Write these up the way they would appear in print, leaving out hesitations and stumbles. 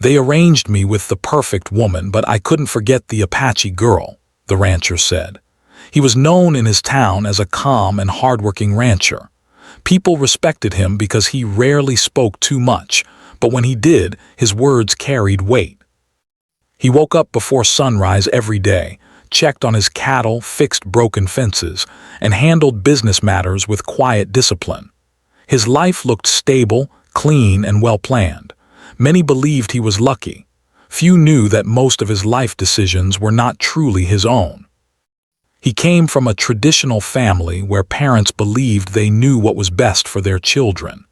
They arranged me with the perfect woman, but I couldn't forget the Apache girl, the rancher said. He was known in his town as a calm and hardworking rancher. People respected him because he rarely spoke too much, but when he did, his words carried weight. He woke up before sunrise every day, checked on his cattle, fixed broken fences, and handled business matters with quiet discipline. His life looked stable, clean, and well-planned. Many believed he was lucky. Few knew that most of his life decisions were not truly his own. He came from a traditional family where parents believed they knew what was best for their children.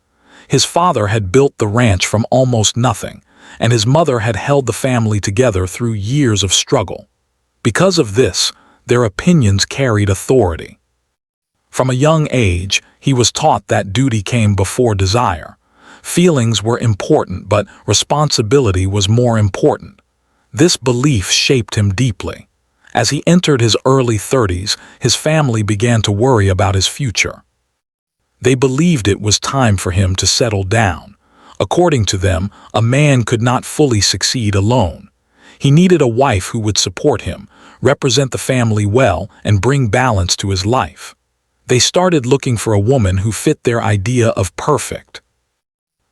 His father had built the ranch from almost nothing, and his mother had held the family together through years of struggle. Because of this, their opinions carried authority. From a young age, he was taught that duty came before desire. Feelings were important, but responsibility was more important. This belief shaped him deeply. As he entered his early 30s, his family began to worry about his future. They believed it was time for him to settle down. According to them, a man could not fully succeed alone. He needed a wife who would support him, represent the family well, and bring balance to his life. They started looking for a woman who fit their idea of perfect.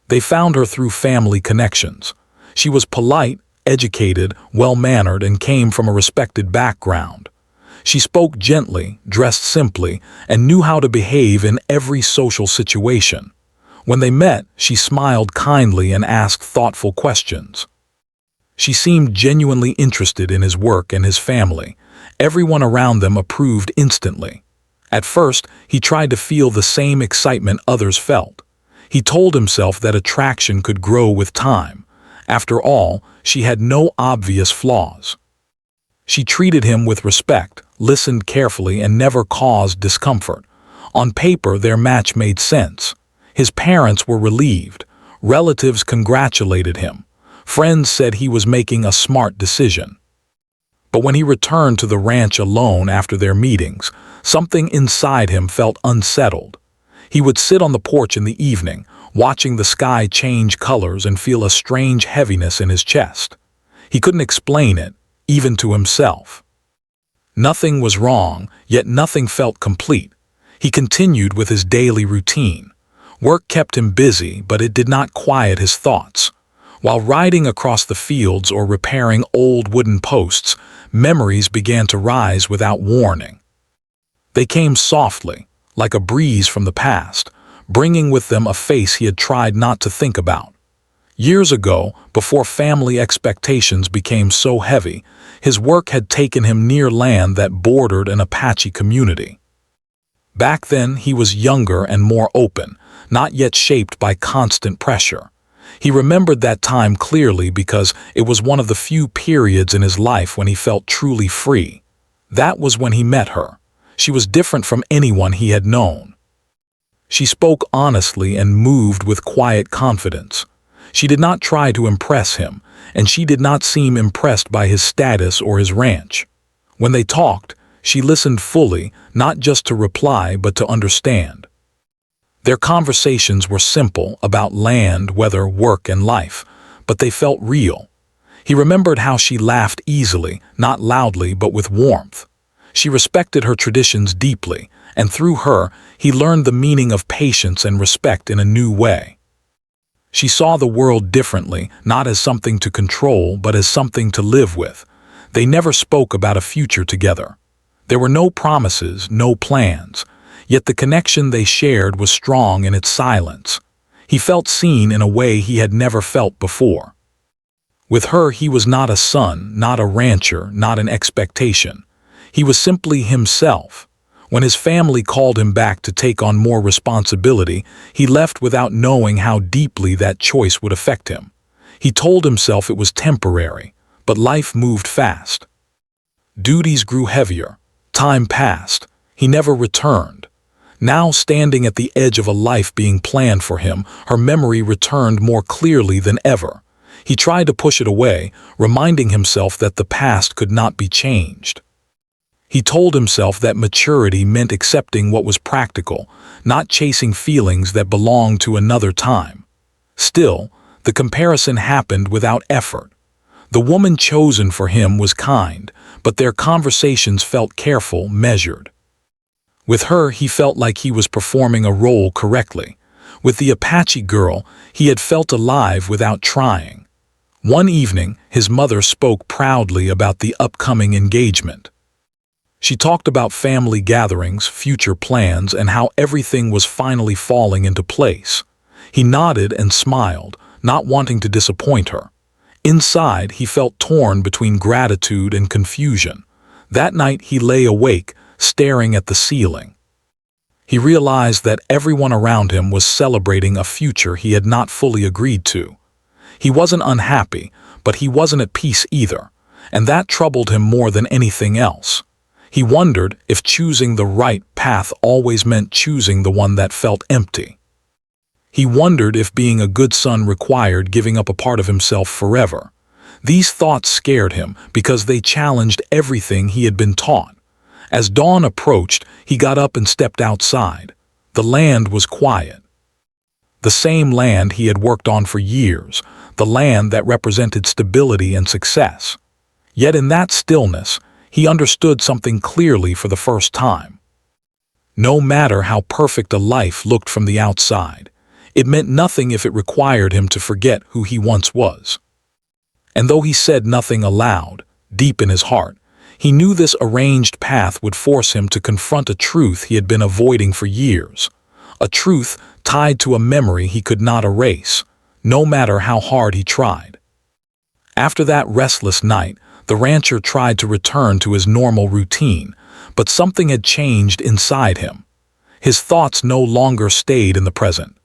They found her through family connections. She was polite, educated, well-mannered, and came from a respected background. She spoke gently, dressed simply, and knew how to behave in every social situation. When they met, she smiled kindly and asked thoughtful questions. She seemed genuinely interested in his work and his family. Everyone around them approved instantly. At first, he tried to feel the same excitement others felt. He told himself that attraction could grow with time. After all, she had no obvious flaws. She treated him with respect, listened carefully, and never caused discomfort. On paper, their match made sense. His parents were relieved. Relatives congratulated him. Friends said he was making a smart decision. But when he returned to the ranch alone after their meetings, something inside him felt unsettled. He would sit on the porch in the evening, watching the sky change colors, and feel a strange heaviness in his chest. He couldn't explain it, even to himself. Nothing was wrong, yet nothing felt complete. He continued with his daily routine. Work kept him busy, but it did not quiet his thoughts. While riding across the fields or repairing old wooden posts, memories began to rise without warning. They came softly, like a breeze from the past, bringing with them a face he had tried not to think about. Years ago, before family expectations became so heavy, his work had taken him near land that bordered an Apache community. Back then, he was younger and more open, not yet shaped by constant pressure. He remembered that time clearly because it was one of the few periods in his life when he felt truly free. That was when he met her. She was different from anyone he had known. She spoke honestly and moved with quiet confidence. She did not try to impress him, and she did not seem impressed by his status or his ranch. When they talked, she listened fully, not just to reply but to understand. Their conversations were simple, about land, weather, work, and life, but they felt real. He remembered how she laughed easily, not loudly but with warmth. She respected her traditions deeply, and through her, he learned the meaning of patience and respect in a new way. She saw the world differently, not as something to control, but as something to live with. They never spoke about a future together. There were no promises, no plans, yet the connection they shared was strong in its silence. He felt seen in a way he had never felt before. With her, he was not a son, not a rancher, not an expectation. He was simply himself. When his family called him back to take on more responsibility, he left without knowing how deeply that choice would affect him. He told himself it was temporary, but life moved fast. Duties grew heavier. Time passed. He never returned. Now, standing at the edge of a life being planned for him, her memory returned more clearly than ever. He tried to push it away, reminding himself that the past could not be changed. He told himself that maturity meant accepting what was practical, not chasing feelings that belonged to another time. Still, The comparison happened without effort. The woman chosen for him was kind, but their conversations felt careful, measured. With her, he felt like he was performing a role correctly. With the Apache girl, he had felt alive without trying. One evening, his mother spoke proudly about the upcoming engagement. She talked about family gatherings, future plans, and how everything was finally falling into place. He nodded and smiled, not wanting to disappoint her. Inside, he felt torn between gratitude and confusion. That night, he lay awake, staring at the ceiling. He realized that everyone around him was celebrating a future he had not fully agreed to. He wasn't unhappy, but he wasn't at peace either, and that troubled him more than anything else. He wondered if choosing the right path always meant choosing the one that felt empty. He wondered if being a good son required giving up a part of himself forever. These thoughts scared him because they challenged everything he had been taught. As dawn approached, he got up and stepped outside. The land was quiet. The same land he had worked on for years, the land that represented stability and success. Yet in that stillness, he understood something clearly for the first time. No matter how perfect a life looked from the outside, it meant nothing if it required him to forget who he once was. And though he said nothing aloud, deep in his heart, he knew this arranged path would force him to confront a truth he had been avoiding for years, a truth tied to a memory he could not erase, no matter how hard he tried. After that restless night, the rancher tried to return to his normal routine, but something had changed inside him. His thoughts no longer stayed in the present.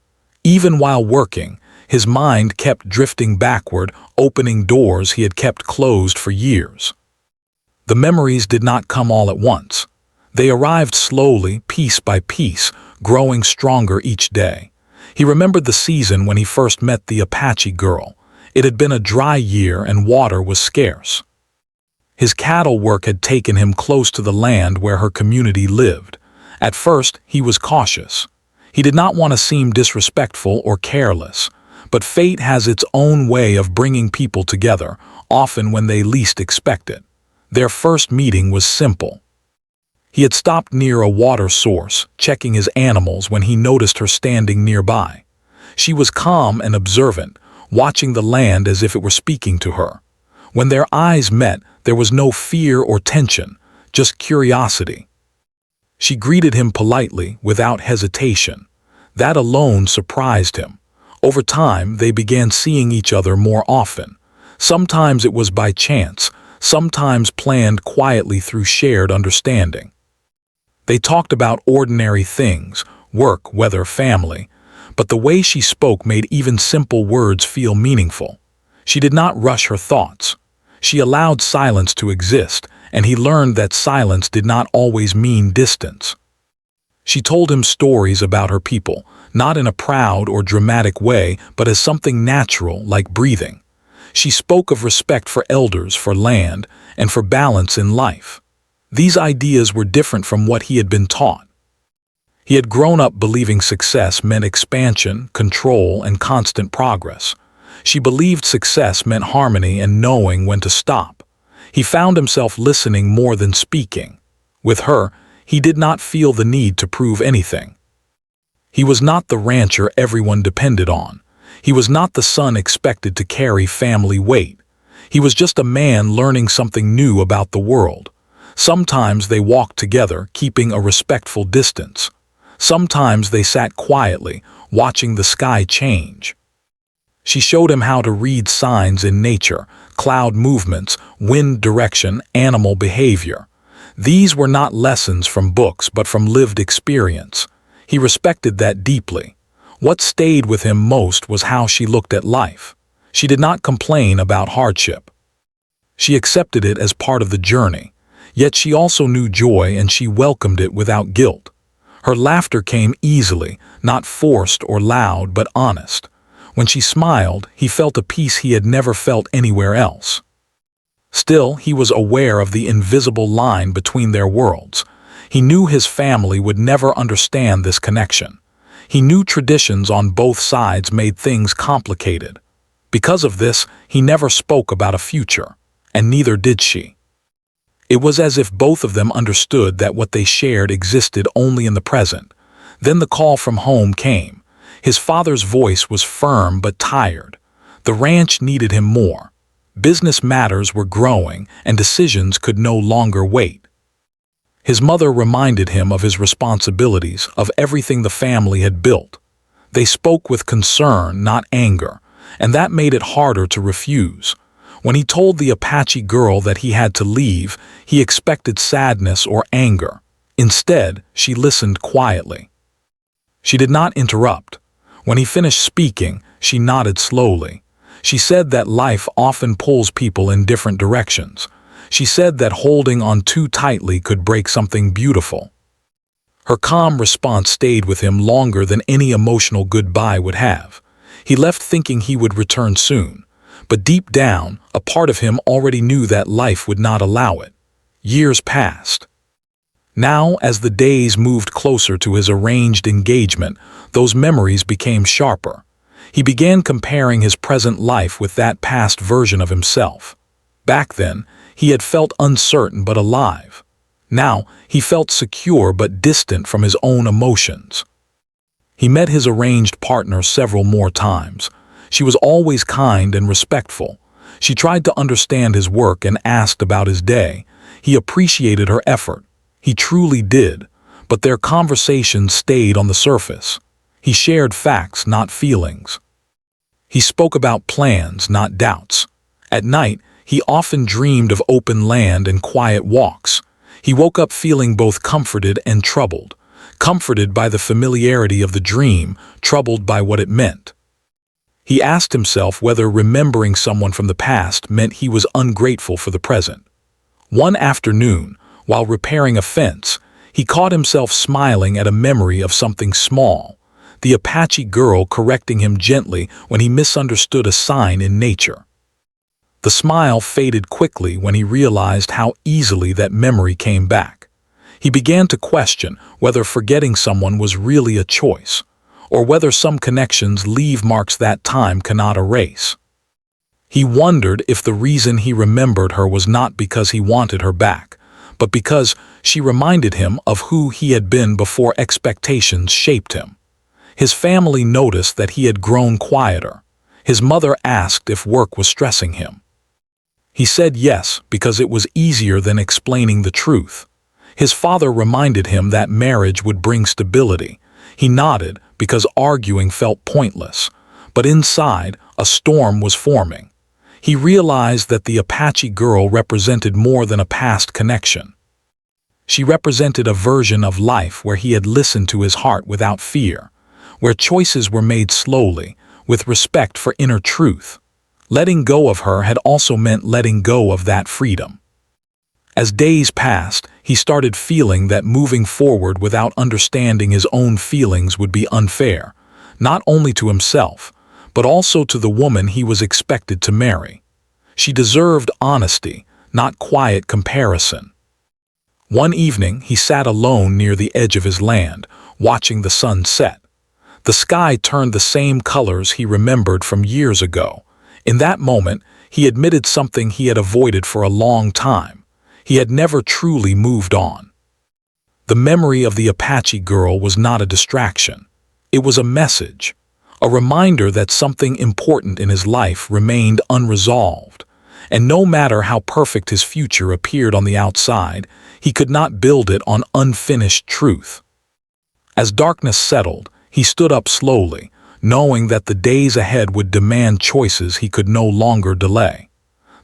Even while working, his mind kept drifting backward, opening doors he had kept closed for years. The memories did not come all at once. They arrived slowly, piece by piece, growing stronger each day. He remembered the season when he first met the Apache girl. It had been a dry year and water was scarce. His cattle work had taken him close to the land where her community lived. At first, he was cautious. He did not want to seem disrespectful or careless, but fate has its own way of bringing people together, often when they least expect it. Their first meeting was simple. He had stopped near a water source, checking his animals when he noticed her standing nearby. She was calm and observant, watching the land as if it were speaking to her. When their eyes met, there was no fear or tension, just curiosity. She greeted him politely, without hesitation. That alone surprised him. Over time, they began seeing each other more often. Sometimes it was by chance, sometimes planned quietly through shared understanding. They talked about ordinary things, work, weather, family, but the way she spoke made even simple words feel meaningful. She did not rush her thoughts. She allowed silence to exist, and he learned that silence did not always mean distance. She told him stories about her people, not in a proud or dramatic way, but as something natural, like breathing. She spoke of respect for elders, for land, and for balance in life. These ideas were different from what he had been taught. He had grown up believing success meant expansion, control, and constant progress. She believed success meant harmony and knowing when to stop. He found himself listening more than speaking. With her, he did not feel the need to prove anything. He was not the rancher everyone depended on. He was not the son expected to carry family weight. He was just a man learning something new about the world. Sometimes they walked together, keeping a respectful distance. Sometimes they sat quietly, watching the sky change. She showed him how to read signs in nature, cloud movements, wind direction, animal behavior. These were not lessons from books, but from lived experience. He respected that deeply. What stayed with him most was how she looked at life. She did not complain about hardship. She accepted it as part of the journey. Yet she also knew joy, and she welcomed it without guilt. Her laughter came easily, not forced or loud, but honest. When she smiled, he felt a peace he had never felt anywhere else. Still, he was aware of the invisible line between their worlds. He knew his family would never understand this connection. He knew traditions on both sides made things complicated. Because of this, he never spoke about a future, and neither did she. It was as if both of them understood that what they shared existed only in the present. Then the call from home came. His father's voice was firm but tired. The ranch needed him more. Business matters were growing, and decisions could no longer wait. His mother reminded him of his responsibilities, of everything the family had built. They spoke with concern, not anger, and that made it harder to refuse. When he told the Apache girl that he had to leave, he expected sadness or anger. Instead, she listened quietly. She did not interrupt. When he finished speaking, she nodded slowly. She said that life often pulls people in different directions. She said that holding on too tightly could break something beautiful. Her calm response stayed with him longer than any emotional goodbye would have. He left thinking he would return soon, but deep down, a part of him already knew that life would not allow it. Years passed. Now, as the days moved closer to his arranged engagement, those memories became sharper. He began comparing his present life with that past version of himself. Back then, he had felt uncertain but alive. Now, he felt secure but distant from his own emotions. He met his arranged partner several more times. She was always kind and respectful. She tried to understand his work and asked about his day. He appreciated her effort. He truly did, but their conversations stayed on the surface. He shared facts, not feelings. He spoke about plans, not doubts. At night, he often dreamed of open land and quiet walks. He woke up feeling both comforted and troubled. Comforted by the familiarity of the dream, troubled by what it meant. He asked himself whether remembering someone from the past meant he was ungrateful for the present. One afternoon, while repairing a fence, he caught himself smiling at a memory of something small, the Apache girl correcting him gently when he misunderstood a sign in nature. The smile faded quickly when he realized how easily that memory came back. He began to question whether forgetting someone was really a choice, or whether some connections leave marks that time cannot erase. He wondered if the reason he remembered her was not because he wanted her back, but because she reminded him of who he had been before expectations shaped him. His family noticed that he had grown quieter. His mother asked if work was stressing him. He said yes because it was easier than explaining the truth. His father reminded him that marriage would bring stability. He nodded because arguing felt pointless, but inside, a storm was forming. He realized that the Apache girl represented more than a past connection. She represented a version of life where he had listened to his heart without fear, where choices were made slowly, with respect for inner truth. Letting go of her had also meant letting go of that freedom. As days passed, he started feeling that moving forward without understanding his own feelings would be unfair, not only to himself, but also to the woman he was expected to marry. She deserved honesty, not quiet comparison. One evening, he sat alone near the edge of his land, watching the sun set. The sky turned the same colors he remembered from years ago. In that moment, he admitted something he had avoided for a long time. He had never truly moved on. The memory of the Apache girl was not a distraction. It was a message, a reminder that something important in his life remained unresolved. And no matter how perfect his future appeared on the outside, he could not build it on unfinished truth. As darkness settled, he stood up slowly, knowing that the days ahead would demand choices he could no longer delay.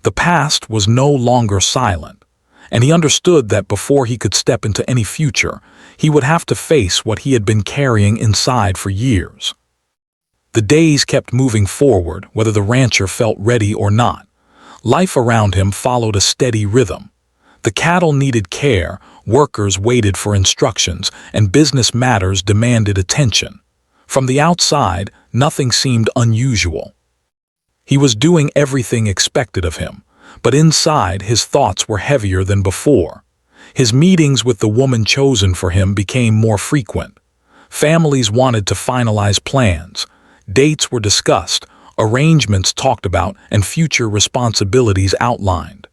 The past was no longer silent, and he understood that before he could step into any future, he would have to face what he had been carrying inside for years. The days kept moving forward, whether the rancher felt ready or not. Life around him followed a steady rhythm. The cattle needed care, workers waited for instructions, and business matters demanded attention. From the outside, nothing seemed unusual. He was doing everything expected of him, but inside his thoughts were heavier than before. His meetings with the woman chosen for him became more frequent. Families wanted to finalize plans. Dates were discussed, arrangements talked about, and future responsibilities outlined.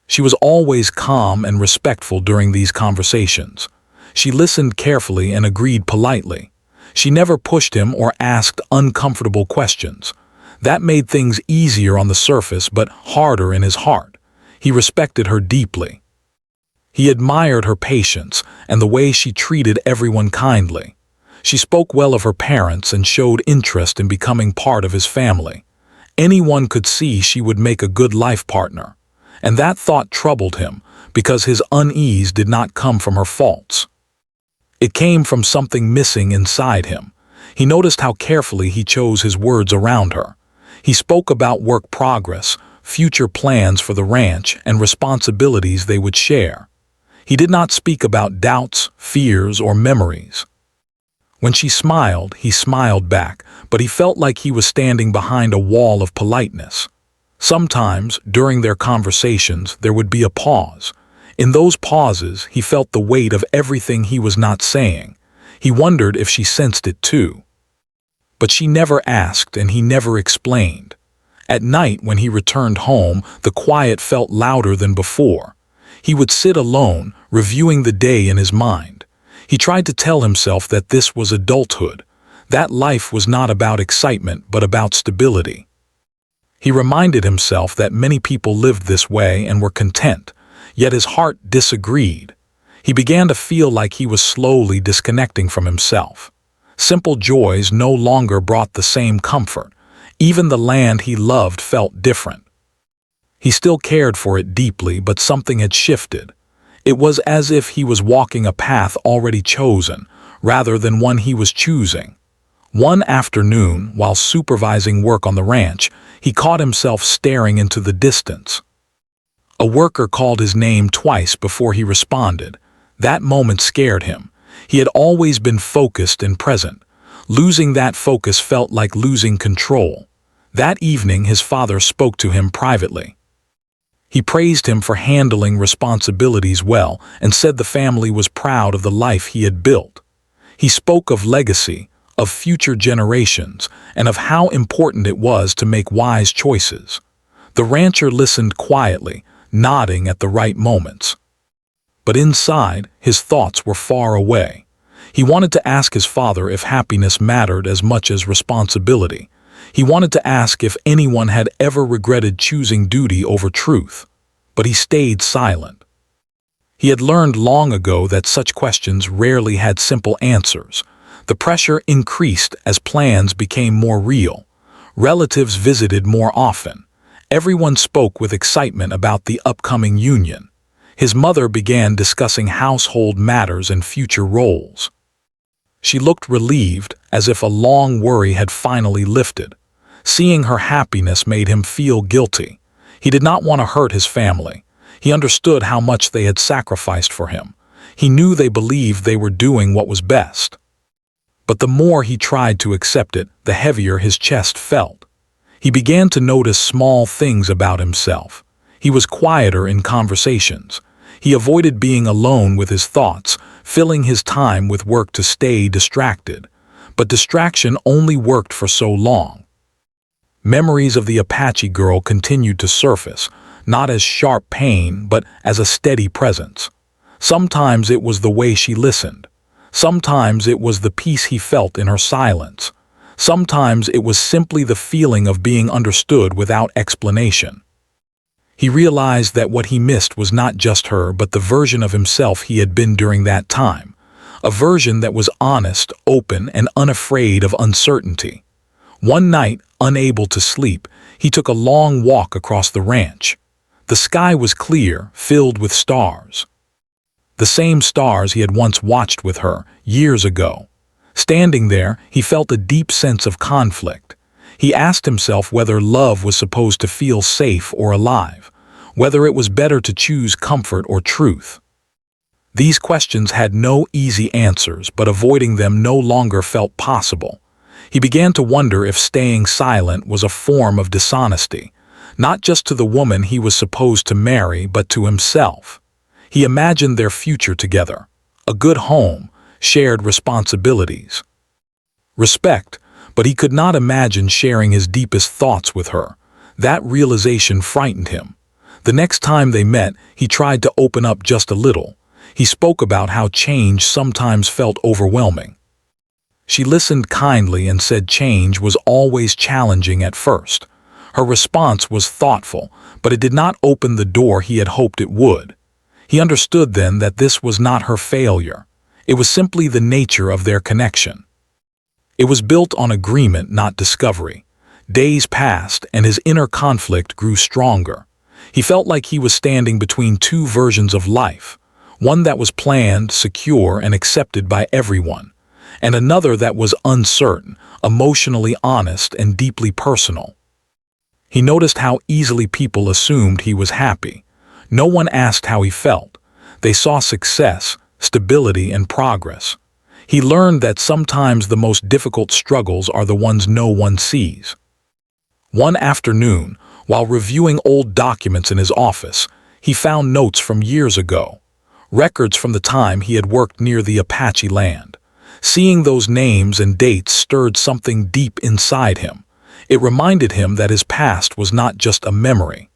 She was always calm and respectful during these conversations. She listened carefully and agreed politely. She never pushed him or asked uncomfortable questions. That made things easier on the surface but harder in his heart. He respected her deeply. He admired her patience and the way she treated everyone kindly. She spoke well of her parents and showed interest in becoming part of his family. Anyone could see she would make a good life partner. And that thought troubled him because his unease did not come from her faults. It came from something missing inside him. He noticed how carefully he chose his words around her. He spoke about work progress, future plans for the ranch, and responsibilities they would share. He did not speak about doubts, fears, or memories. When she smiled, he smiled back, but he felt like he was standing behind a wall of politeness. Sometimes, during their conversations, there would be a pause. In those pauses, he felt the weight of everything he was not saying. He wondered if she sensed it too. But she never asked and he never explained. At night, when he returned home, the quiet felt louder than before. He would sit alone, reviewing the day in his mind. He tried to tell himself that this was adulthood, that life was not about excitement but about stability. He reminded himself that many people lived this way and were content, yet his heart disagreed. He began to feel like he was slowly disconnecting from himself. Simple joys no longer brought the same comfort. Even the land he loved felt different. He still cared for it deeply, but something had shifted. It was as if he was walking a path already chosen, rather than one he was choosing. One afternoon, while supervising work on the ranch, he caught himself staring into the distance. A worker called his name twice before he responded. That moment scared him. He had always been focused and present. Losing that focus felt like losing control. That evening, his father spoke to him privately. He praised him for handling responsibilities well and said the family was proud of the life he had built. He spoke of legacy, of future generations, and of how important it was to make wise choices. The rancher listened quietly, nodding at the right moments. But inside, his thoughts were far away. He wanted to ask his father if happiness mattered as much as responsibility. He wanted to ask if anyone had ever regretted choosing duty over truth. But he stayed silent. He had learned long ago that such questions rarely had simple answers. The pressure increased as plans became more real. Relatives visited more often. Everyone spoke with excitement about the upcoming union. His mother began discussing household matters and future roles. She looked relieved, as if a long worry had finally lifted. Seeing her happiness made him feel guilty. He did not want to hurt his family. He understood how much they had sacrificed for him. He knew they believed they were doing what was best. But the more he tried to accept it, the heavier his chest felt. He began to notice small things about himself. He was quieter in conversations. He avoided being alone with his thoughts, filling his time with work to stay distracted. But distraction only worked for so long. Memories of the Apache girl continued to surface, not as sharp pain, but as a steady presence. Sometimes it was the way she listened. Sometimes it was the peace he felt in her silence. Sometimes it was simply the feeling of being understood without explanation. He realized that what he missed was not just her, but the version of himself he had been during that time. A version that was honest, open, and unafraid of uncertainty. One night, unable to sleep, he took a long walk across the ranch. The sky was clear, filled with stars. The same stars he had once watched with her, years ago. Standing there, he felt a deep sense of conflict. He asked himself whether love was supposed to feel safe or alive, whether it was better to choose comfort or truth. These questions had no easy answers, but avoiding them no longer felt possible. He began to wonder if staying silent was a form of dishonesty, not just to the woman he was supposed to marry, but to himself. He imagined their future together, a good home, shared responsibilities. Respect, but he could not imagine sharing his deepest thoughts with her. That realization frightened him. The next time they met, he tried to open up just a little. He spoke about how change sometimes felt overwhelming. She listened kindly and said change was always challenging at first. Her response was thoughtful, but it did not open the door he had hoped it would. He understood then that this was not her failure. It was simply the nature of their connection. It was built on agreement, not discovery. Days passed, and his inner conflict grew stronger. He felt like he was standing between two versions of life, one that was planned, secure, and accepted by everyone, and another that was uncertain, emotionally honest, and deeply personal. He noticed how easily people assumed he was happy. No one asked how he felt. They saw success, stability, and progress. He learned that sometimes the most difficult struggles are the ones no one sees. One afternoon, while reviewing old documents in his office, he found notes from years ago, records from the time he had worked near the Apache land. Seeing those names and dates stirred something deep inside him. It reminded him that his past was not just a memory.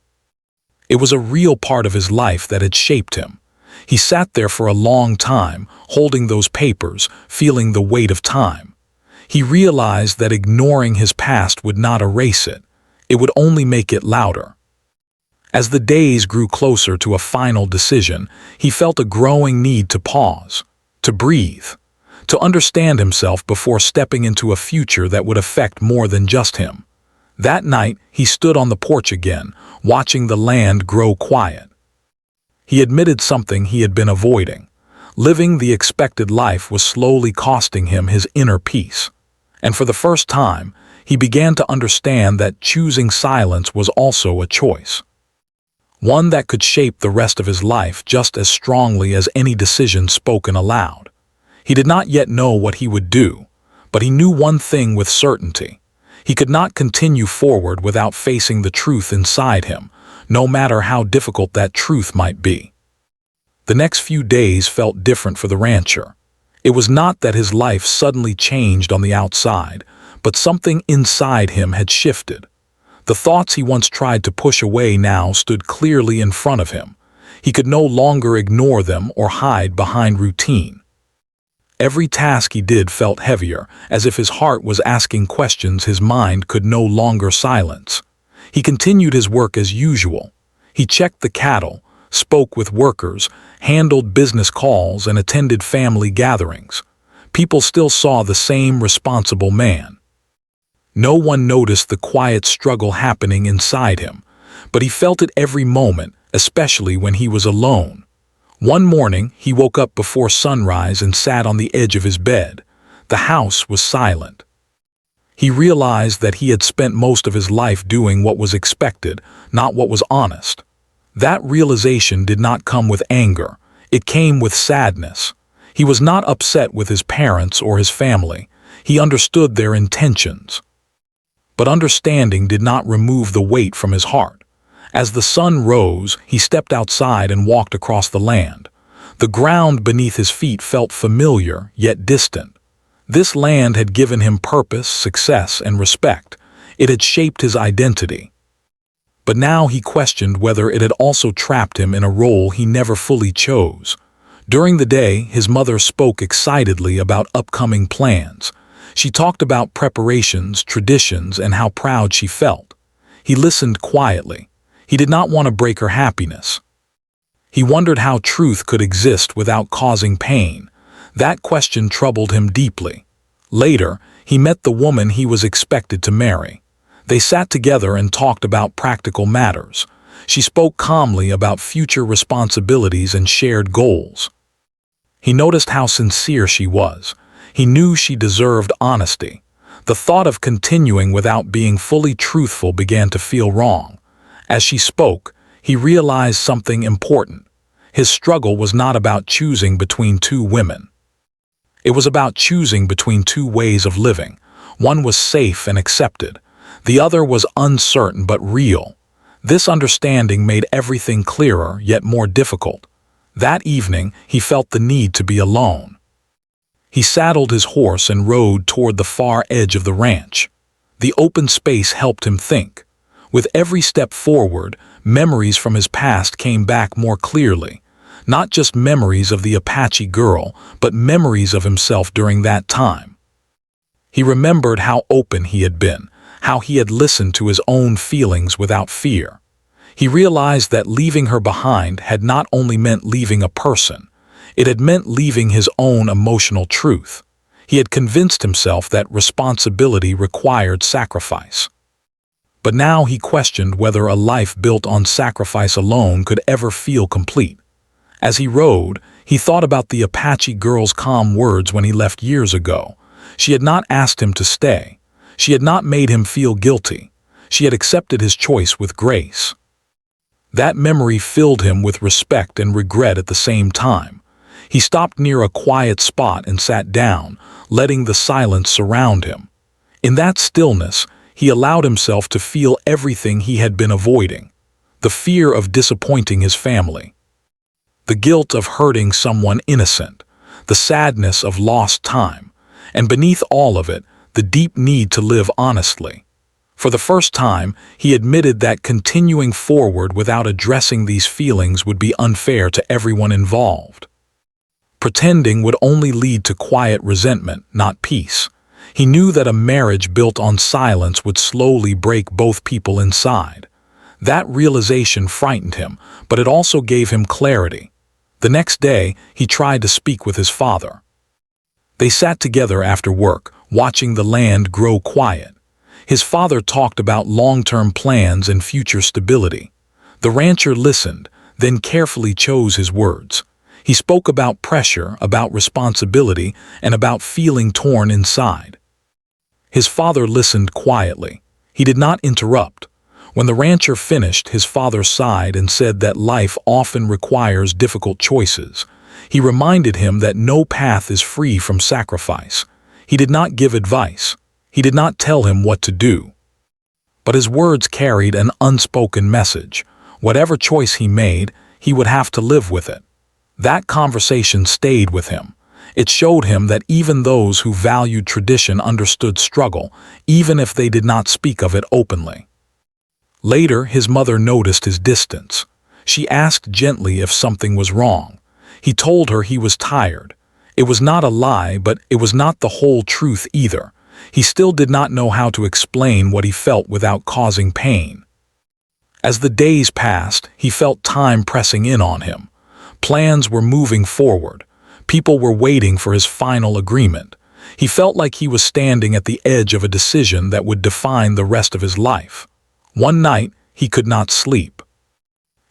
It was a real part of his life that had shaped him. He sat there for a long time, holding those papers, feeling the weight of time. He realized that ignoring his past would not erase it. It would only make it louder. As the days grew closer to a final decision, he felt a growing need to pause, to breathe, to understand himself before stepping into a future that would affect more than just him. That night, he stood on the porch again, watching the land grow quiet. He admitted something he had been avoiding. Living the expected life was slowly costing him his inner peace. And for the first time, he began to understand that choosing silence was also a choice. One that could shape the rest of his life just as strongly as any decision spoken aloud. He did not yet know what he would do, but he knew one thing with certainty. He could not continue forward without facing the truth inside him, no matter how difficult that truth might be. The next few days felt different for the rancher. It was not that his life suddenly changed on the outside, but something inside him had shifted. The thoughts he once tried to push away now stood clearly in front of him. He could no longer ignore them or hide behind routine. Every task he did felt heavier, as if his heart was asking questions his mind could no longer silence. He continued his work as usual. He checked the cattle, spoke with workers, handled business calls, and attended family gatherings. People still saw the same responsible man. No one noticed the quiet struggle happening inside him, but he felt it every moment, especially when he was alone. One morning, he woke up before sunrise and sat on the edge of his bed. The house was silent. He realized that he had spent most of his life doing what was expected, not what was honest. That realization did not come with anger. It came with sadness. He was not upset with his parents or his family. He understood their intentions. But understanding did not remove the weight from his heart. As the sun rose, he stepped outside and walked across the land. The ground beneath his feet felt familiar, yet distant. This land had given him purpose, success, and respect. It had shaped his identity. But now he questioned whether it had also trapped him in a role he never fully chose. During the day, his mother spoke excitedly about upcoming plans. She talked about preparations, traditions, and how proud she felt. He listened quietly. He did not want to break her happiness. He wondered how truth could exist without causing pain. That question troubled him deeply. Later, he met the woman he was expected to marry. They sat together and talked about practical matters. She spoke calmly about future responsibilities and shared goals. He noticed how sincere she was. He knew she deserved honesty. The thought of continuing without being fully truthful began to feel wrong. As she spoke, he realized something important. His struggle was not about choosing between two women. It was about choosing between two ways of living. One was safe and accepted. The other was uncertain but real. This understanding made everything clearer, yet more difficult. That evening, he felt the need to be alone. He saddled his horse and rode toward the far edge of the ranch. The open space helped him think. With every step forward, memories from his past came back more clearly. Not just memories of the Apache girl, but memories of himself during that time. He remembered how open he had been, how he had listened to his own feelings without fear. He realized that leaving her behind had not only meant leaving a person, it had meant leaving his own emotional truth. He had convinced himself that responsibility required sacrifice. But now he questioned whether a life built on sacrifice alone could ever feel complete. As he rode, he thought about the Apache girl's calm words when he left years ago. She had not asked him to stay. She had not made him feel guilty. She had accepted his choice with grace. That memory filled him with respect and regret at the same time. He stopped near a quiet spot and sat down, letting the silence surround him. In that stillness, he allowed himself to feel everything he had been avoiding. The fear of disappointing his family, the guilt of hurting someone innocent, the sadness of lost time, and beneath all of it, the deep need to live honestly. For the first time, he admitted that continuing forward without addressing these feelings would be unfair to everyone involved. Pretending would only lead to quiet resentment, not peace. He knew that a marriage built on silence would slowly break both people inside. That realization frightened him, but it also gave him clarity. The next day, he tried to speak with his father. They sat together after work, watching the land grow quiet. His father talked about long-term plans and future stability. The rancher listened, then carefully chose his words. He spoke about pressure, about responsibility, and about feeling torn inside. His father listened quietly. He did not interrupt. When the rancher finished, his father sighed and said that life often requires difficult choices. He reminded him that no path is free from sacrifice. He did not give advice. He did not tell him what to do. But his words carried an unspoken message. Whatever choice he made, he would have to live with it. That conversation stayed with him. It showed him that even those who valued tradition understood struggle, even if they did not speak of it openly. Later, his mother noticed his distance. She asked gently if something was wrong. He told her he was tired. It was not a lie, but it was not the whole truth either. He still did not know how to explain what he felt without causing pain. As the days passed, he felt time pressing in on him. Plans were moving forward. People were waiting for his final agreement. He felt like he was standing at the edge of a decision that would define the rest of his life. One night, he could not sleep.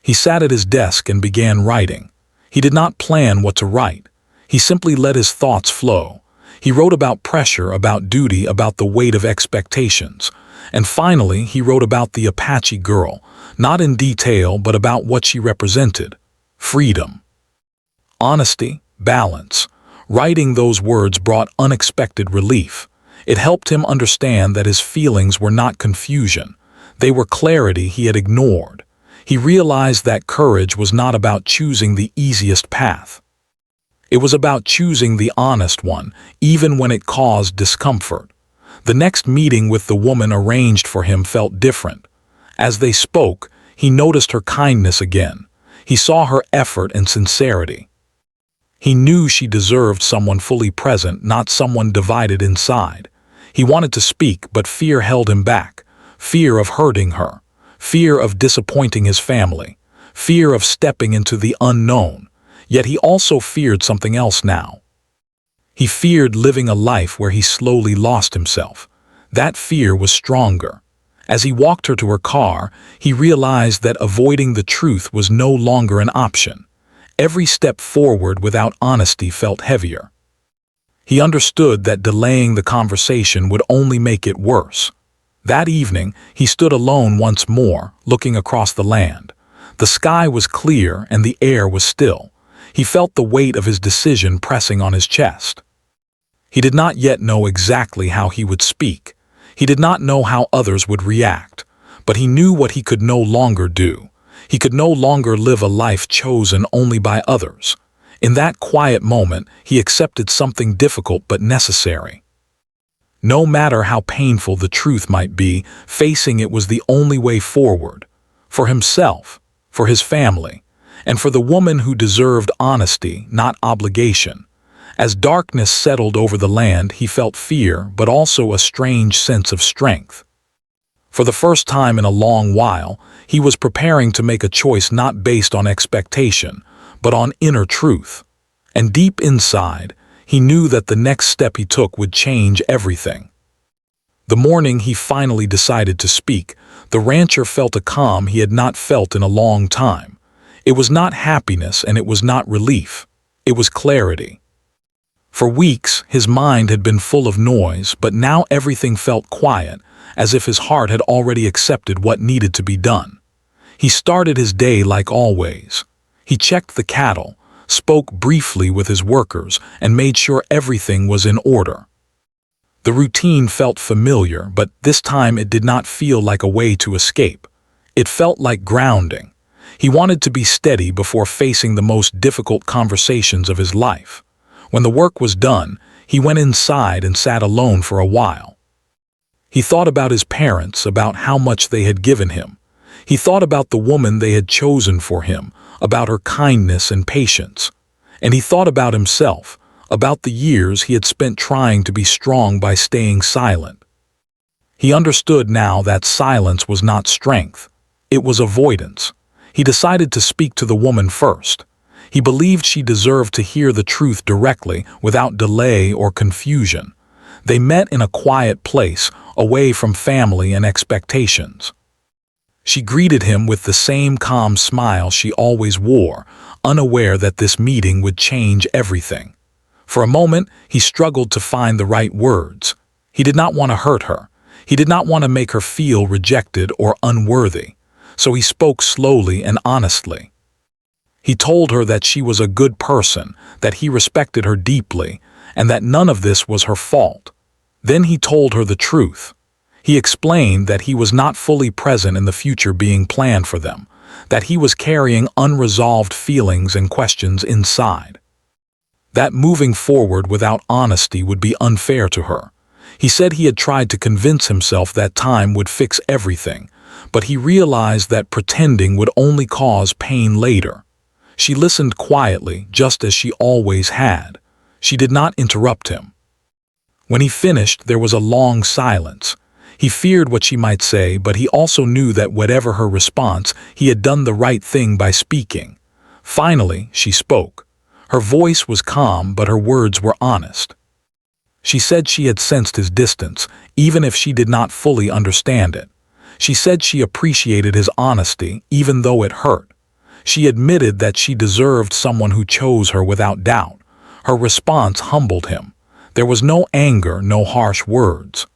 He sat at his desk and began writing. He did not plan what to write. He simply let his thoughts flow. He wrote about pressure, about duty, about the weight of expectations. And finally, he wrote about the Apache girl, not in detail, but about what she represented: freedom, honesty, balance. Writing those words brought unexpected relief. It helped him understand that his feelings were not confusion. They were clarity he had ignored. He realized that courage was not about choosing the easiest path. It was about choosing the honest one, even when it caused discomfort. The next meeting with the woman arranged for him felt different. As they spoke, he noticed her kindness again. He saw her effort and sincerity. He knew she deserved someone fully present, not someone divided inside. He wanted to speak, but fear held him back. Fear of hurting her. Fear of disappointing his family. Fear of stepping into the unknown. Yet he also feared something else now. He feared living a life where he slowly lost himself. That fear was stronger. As he walked her to her car, he realized that avoiding the truth was no longer an option. Every step forward without honesty felt heavier. He understood that delaying the conversation would only make it worse. That evening, he stood alone once more, looking across the land. The sky was clear and the air was still. He felt the weight of his decision pressing on his chest. He did not yet know exactly how he would speak. He did not know how others would react. But he knew what he could no longer do. He could no longer live a life chosen only by others. In that quiet moment, he accepted something difficult but necessary. No matter how painful the truth might be, facing it was the only way forward. For himself, for his family, and for the woman who deserved honesty, not obligation. As darkness settled over the land, he felt fear, but also a strange sense of strength. For the first time in a long while, he was preparing to make a choice not based on expectation, but on inner truth. And deep inside, he knew that the next step he took would change everything. The morning he finally decided to speak, the rancher felt a calm he had not felt in a long time. It was not happiness and it was not relief. It was clarity. For weeks, his mind had been full of noise, but now everything felt quiet, as if his heart had already accepted what needed to be done. He started his day like always. He checked the cattle, spoke briefly with his workers, and made sure everything was in order. The routine felt familiar, but this time it did not feel like a way to escape. It felt like grounding. He wanted to be steady before facing the most difficult conversations of his life. When the work was done, he went inside and sat alone for a while. He thought about his parents, about how much they had given him. He thought about the woman they had chosen for him, about her kindness and patience. And he thought about himself, about the years he had spent trying to be strong by staying silent. He understood now that silence was not strength. It was avoidance. He decided to speak to the woman first. He believed she deserved to hear the truth directly, without delay or confusion. They met in a quiet place, away from family and expectations. She greeted him with the same calm smile she always wore, unaware that this meeting would change everything. For a moment, he struggled to find the right words. He did not want to hurt her. He did not want to make her feel rejected or unworthy. So he spoke slowly and honestly. He told her that she was a good person, that he respected her deeply, and that none of this was her fault. Then he told her the truth. He explained that he was not fully present in the future being planned for them, that he was carrying unresolved feelings and questions inside. That moving forward without honesty would be unfair to her. He said he had tried to convince himself that time would fix everything, but he realized that pretending would only cause pain later. She listened quietly, just as she always had. She did not interrupt him. When he finished, there was a long silence. He feared what she might say, but he also knew that whatever her response, he had done the right thing by speaking. Finally, she spoke. Her voice was calm, but her words were honest. She said she had sensed his distance, even if she did not fully understand it. She said she appreciated his honesty, even though it hurt. She admitted that she deserved someone who chose her without doubt. Her response humbled him. There was no anger, no harsh words.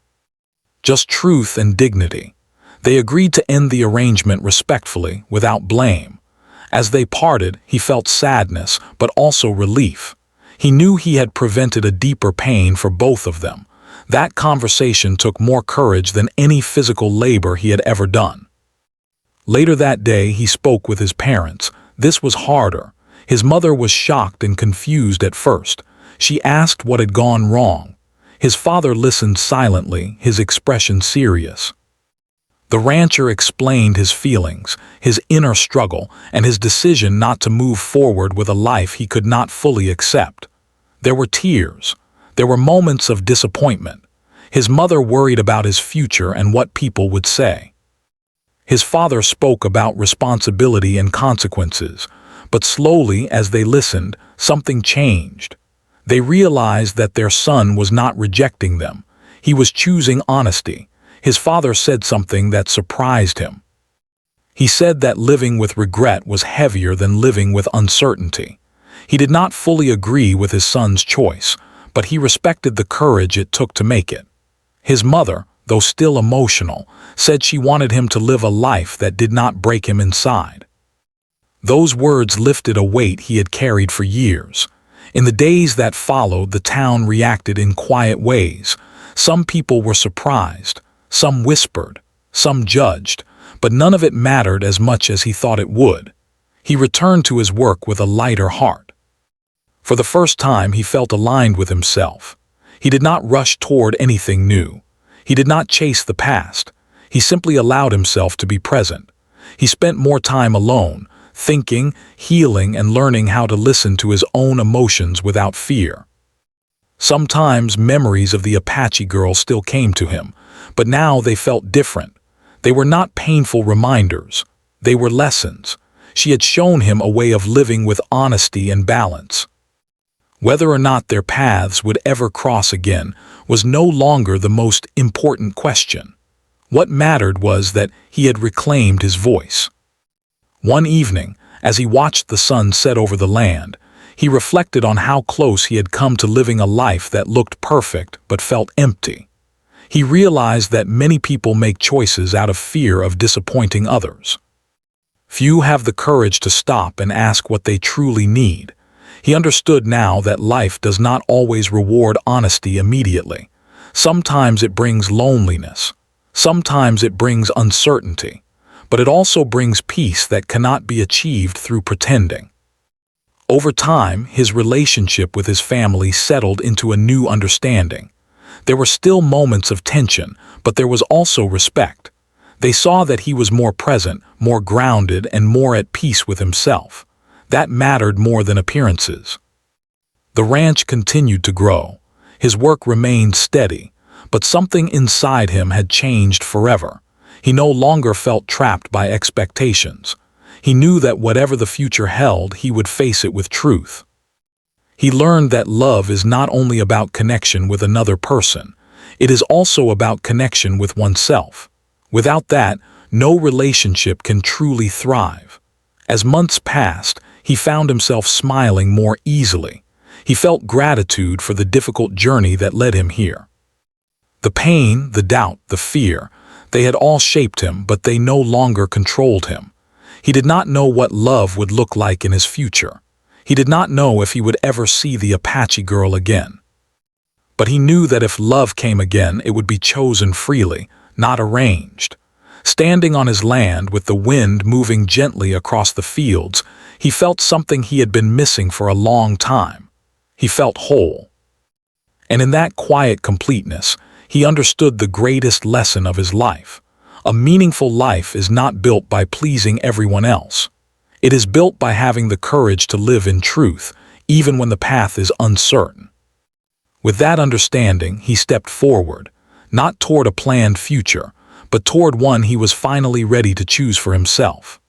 Just truth and dignity. They agreed to end the arrangement respectfully, without blame. As they parted, he felt sadness, but also relief. He knew he had prevented a deeper pain for both of them. That conversation took more courage than any physical labor he had ever done. Later that day, he spoke with his parents. This was harder. His mother was shocked and confused at first. She asked what had gone wrong. His father listened silently, his expression serious. The rancher explained his feelings, his inner struggle, and his decision not to move forward with a life he could not fully accept. There were tears. There were moments of disappointment. His mother worried about his future and what people would say. His father spoke about responsibility and consequences, but slowly, as they listened, something changed. They realized that their son was not rejecting them. He was choosing honesty. His father said something that surprised him. He said that living with regret was heavier than living with uncertainty. He did not fully agree with his son's choice, but he respected the courage it took to make it. His mother, though still emotional, said she wanted him to live a life that did not break him inside. Those words lifted a weight he had carried for years. In the days that followed, the town reacted in quiet ways. Some people were surprised, some whispered, some judged, but none of it mattered as much as he thought it would. He returned to his work with a lighter heart. For the first time, he felt aligned with himself. He did not rush toward anything new. He did not chase the past. He simply allowed himself to be present. He spent more time alone, thinking, healing, and learning how to listen to his own emotions without fear. Sometimes memories of the Apache girl still came to him, but now they felt different. They were not painful reminders. They were lessons. She had shown him a way of living with honesty and balance. Whether or not their paths would ever cross again was no longer the most important question. What mattered was that he had reclaimed his voice. One evening, as he watched the sun set over the land, he reflected on how close he had come to living a life that looked perfect but felt empty. He realized that many people make choices out of fear of disappointing others. Few have the courage to stop and ask what they truly need. He understood now that life does not always reward honesty immediately. Sometimes it brings loneliness. Sometimes it brings uncertainty. But it also brings peace that cannot be achieved through pretending. Over time, his relationship with his family settled into a new understanding. There were still moments of tension, but there was also respect. They saw that he was more present, more grounded, and more at peace with himself. That mattered more than appearances. The ranch continued to grow. His work remained steady, but something inside him had changed forever. He no longer felt trapped by expectations. He knew that whatever the future held, he would face it with truth. He learned that love is not only about connection with another person, it is also about connection with oneself. Without that, no relationship can truly thrive. As months passed, he found himself smiling more easily. He felt gratitude for the difficult journey that led him here. The pain, the doubt, the fear, they had all shaped him, but they no longer controlled him. He did not know what love would look like in his future. He did not know if he would ever see the Apache girl again. But he knew that if love came again, it would be chosen freely, not arranged. Standing on his land with the wind moving gently across the fields, he felt something he had been missing for a long time. He felt whole. And in that quiet completeness, he understood the greatest lesson of his life. A meaningful life is not built by pleasing everyone else. It is built by having the courage to live in truth, even when the path is uncertain. With that understanding, he stepped forward, not toward a planned future, but toward one he was finally ready to choose for himself.